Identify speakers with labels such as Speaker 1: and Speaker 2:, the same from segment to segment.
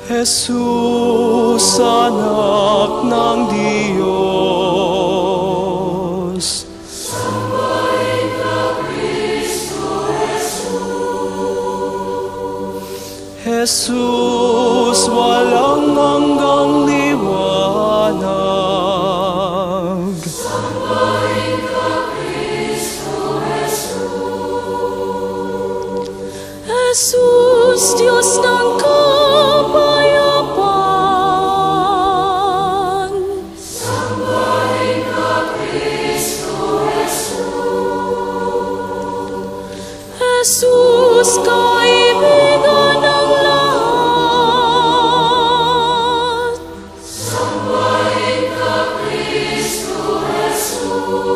Speaker 1: Jesus, anak ng Diyos.
Speaker 2: Sambahin ka, Kristo Jesus.
Speaker 1: Jesus, walang hanggang liwanag.
Speaker 2: Sambahin ka, Kristo Jesus.
Speaker 3: Jesus, Diyos ng kapayapaan.
Speaker 2: Sambahin ka, Kristo Jesus.
Speaker 3: Jesus, kaibigan ng lahat.
Speaker 2: Sambahin ka, Kristo Jesus.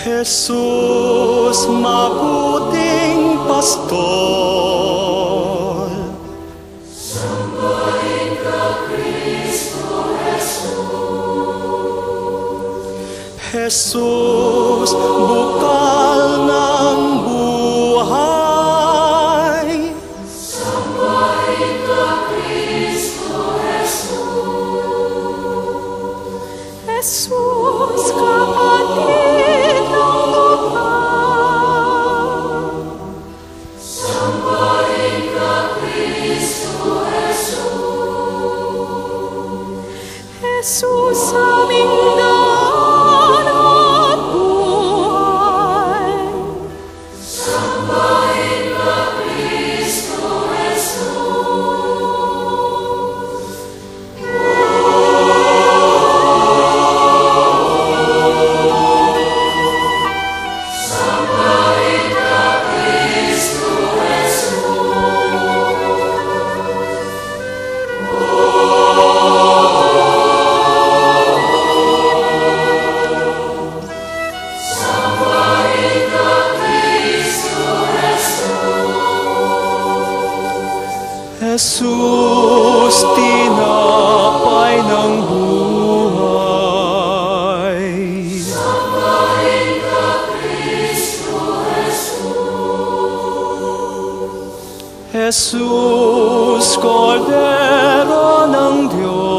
Speaker 1: Jesus, mabuting pastor.
Speaker 2: Sambahin ka, Kristo Jesus.
Speaker 1: Jesus, bukal ng buhay.
Speaker 2: Sambahin ka, Kristo Jesus.
Speaker 3: Jesus, kapatid ng lupa.
Speaker 2: Sambahin ka, Kristo Jesus.
Speaker 3: Jesus, aming daan at buhay.
Speaker 2: Sambahin ka, Kristo Jesus. Sambahin ka, Kristo Sambahin ka, Kristo
Speaker 1: Jesus, tinapay ng buhay.
Speaker 2: Sambahin ka, Kristo
Speaker 1: Jesus, Kordero ng Diyos.